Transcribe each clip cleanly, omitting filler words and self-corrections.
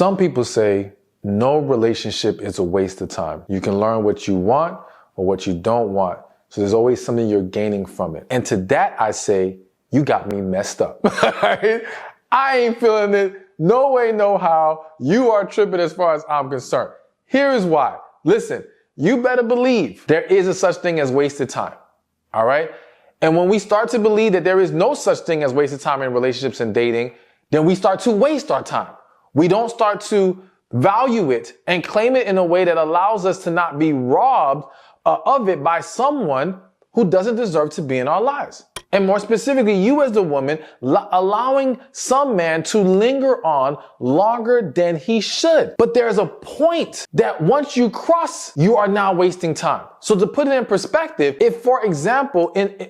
Some people say no relationship is a waste of time. You can learn what you want or what you don't want. So there's always something you're gaining from it. And to that, I say, you got me messed up. I ain't feeling it. No way, no how. You are tripping as far as I'm concerned. Here is why. Listen, you better believe there is a such thing as wasted time. All right? And when we start to believe that there is no such thing as wasted time in relationships and dating, then we start to waste our time. We don't start to value it and claim it in a way that allows us to not be robbed of it by someone who doesn't deserve to be in our lives. And more specifically, you as the woman, allowing some man to linger on longer than he should. But there's a point that once you cross, you are now wasting time. So to put it in perspective, if for example, and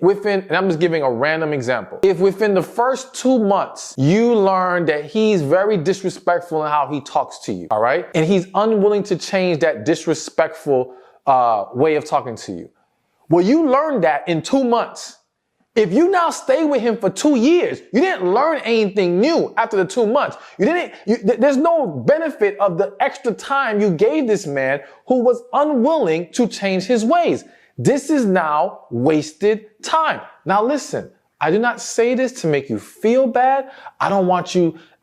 I'm just giving a random example, if within the first 2 months, you learn that he's very disrespectful in how he talks to you, all right? And he's unwilling to change that disrespectful way of talking to you. Well, you learned that in 2 months. If you now stay with him for 2 years, you didn't learn anything new after the 2 months. There's no benefit of the extra time you gave this man who was unwilling to change his ways. This is now wasted time. Now listen, I do not say this to make you feel bad. I don't want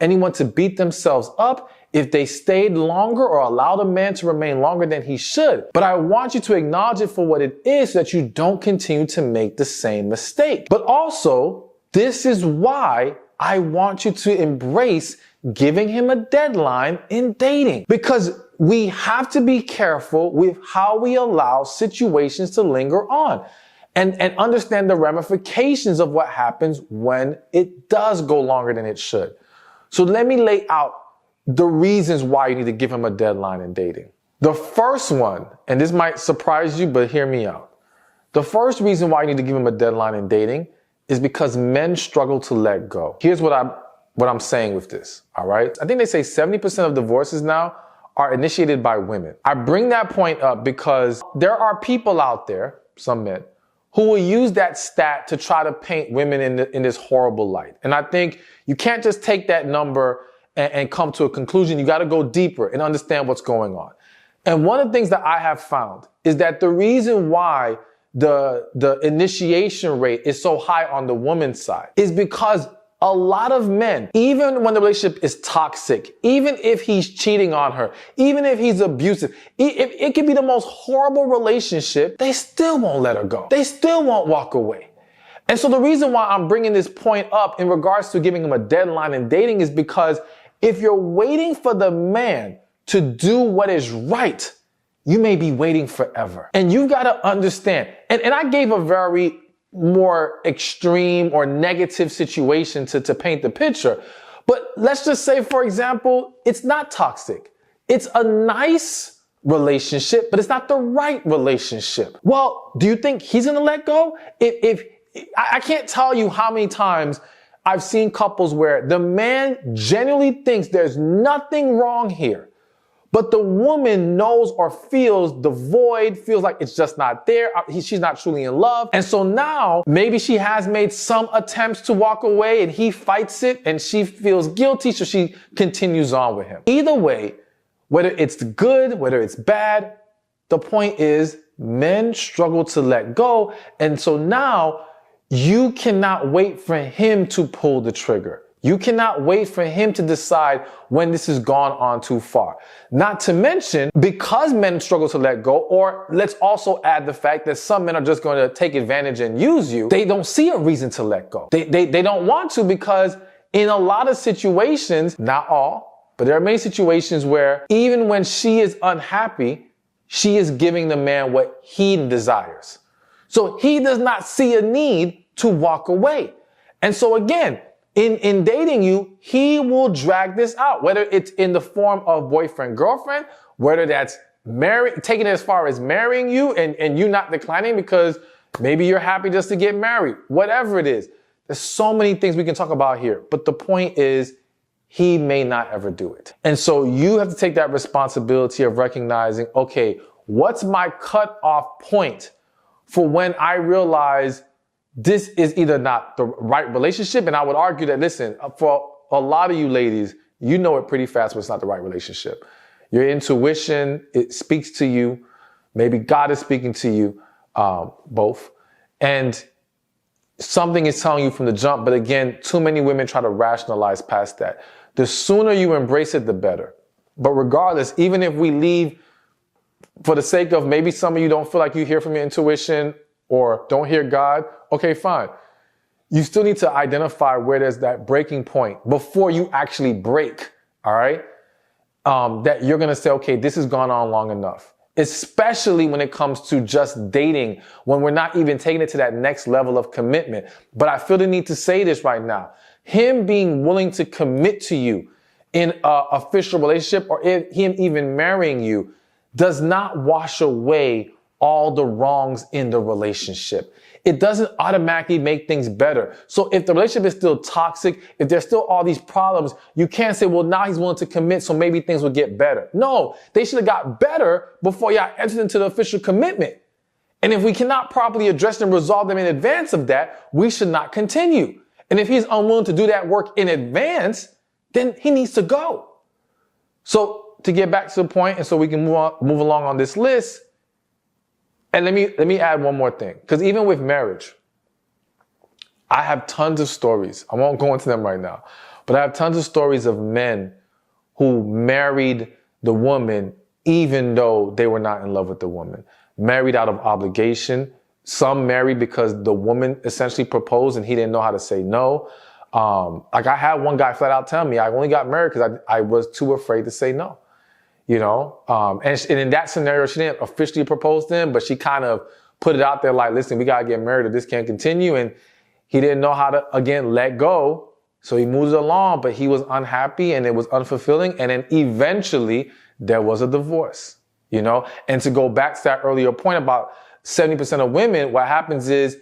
anyone to beat themselves up if they stayed longer or allowed a man to remain longer than he should. But I want you to acknowledge it for what it is so that you don't continue to make the same mistake. But also, this is why I want you to embrace giving him a deadline in dating. Because we have to be careful with how we allow situations to linger on and understand the ramifications of what happens when it does go longer than it should. So let me lay out the reasons why you need to give him a deadline in dating. The first one, and this might surprise you, but hear me out. The first reason why you need to give him a deadline in dating is because men struggle to let go. Here's what I'm saying with this, all right? I think they say 70% of divorces now are initiated by women. I bring that point up because there are people out there, some men, who will use that stat to try to paint women in this horrible light. And I think you can't just take that number and come to a conclusion. You got to go deeper and understand what's going on. And one of the things that I have found is that the reason why the initiation rate is so high on the woman's side is because a lot of men, even when the relationship is toxic, even if he's cheating on her, even if he's abusive, it could be the most horrible relationship, they still won't let her go. They still won't walk away. And so the reason why I'm bringing this point up in regards to giving him a deadline in dating is because if you're waiting for the man to do what is right, you may be waiting forever. And you've got to understand, and I gave a very more extreme or negative situation to paint the picture. But let's just say, for example, it's not toxic. It's a nice relationship, but it's not the right relationship. Well, do you think he's going to let go? I can't tell you how many times I've seen couples where the man genuinely thinks there's nothing wrong here, but the woman knows or feels the void, feels like it's just not there. She's not truly in love. And so now maybe she has made some attempts to walk away and he fights it and she feels guilty, so she continues on with him. Either way, whether it's good, whether it's bad, the point is men struggle to let go. And so now you cannot wait for him to pull the trigger. You cannot wait for him to decide when this has gone on too far. Not to mention, because men struggle to let go, or let's also add the fact that some men are just going to take advantage and use you, they don't see a reason to let go. They don't want to, because in a lot of situations, not all, but there are many situations where even when she is unhappy, she is giving the man what he desires. So he does not see a need to walk away. And so again, in dating you, he will drag this out, whether it's in the form of boyfriend, girlfriend, whether that's taking it as far as marrying you and you not declining because maybe you're happy just to get married, whatever it is. There's so many things we can talk about here. But the point is, he may not ever do it. And so you have to take that responsibility of recognizing, okay, what's my cutoff point for when I realize this is either not the right relationship? And I would argue that, listen, for a lot of you ladies, you know it pretty fast when it's not the right relationship. Your intuition, it speaks to you. Maybe God is speaking to you, both. And something is telling you from the jump. But again, too many women try to rationalize past that. The sooner you embrace it, the better. But regardless, even if we leave for the sake of maybe some of you don't feel like you hear from your intuition or don't hear God, okay, fine. You still need to identify where there's that breaking point before you actually break, all right? That you're going to say, okay, this has gone on long enough. Especially when it comes to just dating, when we're not even taking it to that next level of commitment. But I feel the need to say this right now. Him being willing to commit to you in an official relationship or him even marrying you does not wash away all the wrongs in the relationship. It doesn't automatically make things better. So if the relationship is still toxic, if there's still all these problems, you can't say, well, now he's willing to commit, so maybe things will get better. No, they should have got better before y'all entered into the official commitment. And if we cannot properly address and resolve them in advance of that, we should not continue. And if he's unwilling to do that work in advance, then he needs to go. So to get back to the point, and so we can move along on this list, and let me add one more thing, because even with marriage, I have tons of stories. I won't go into them right now, but I have tons of stories of men who married the woman even though they were not in love with the woman. Married out of obligation. Some married because the woman essentially proposed and he didn't know how to say no. Like I had one guy flat out tell me I only got married because I was too afraid to say no. You know, and in that scenario, she didn't officially propose to him, but she kind of put it out there like, listen, we got to get married or this can't continue. And he didn't know how to, again, let go. So he moves along, but he was unhappy and it was unfulfilling. And then eventually there was a divorce, you know, and to go back to that earlier point about 70% of women, what happens is,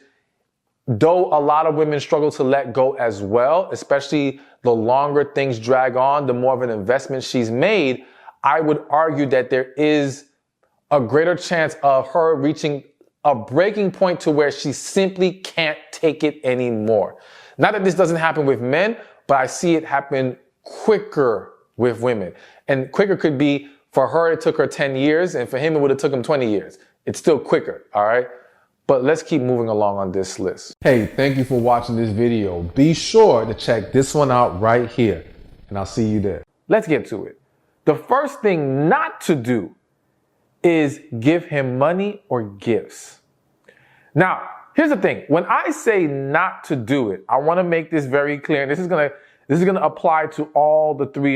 though a lot of women struggle to let go as well, especially the longer things drag on, the more of an investment she's made, I would argue that there is a greater chance of her reaching a breaking point to where she simply can't take it anymore. Not that this doesn't happen with men, but I see it happen quicker with women. And quicker could be for her, it took her 10 years, and for him, it would have took him 20 years. It's still quicker, all right? But let's keep moving along on this list. Hey, thank you for watching this video. Be sure to check this one out right here, and I'll see you there. Let's get to it. The first thing not to do is give him money or gifts. Now, here's the thing. When I say not to do it, I want to make this very clear. And this is going to apply to all the three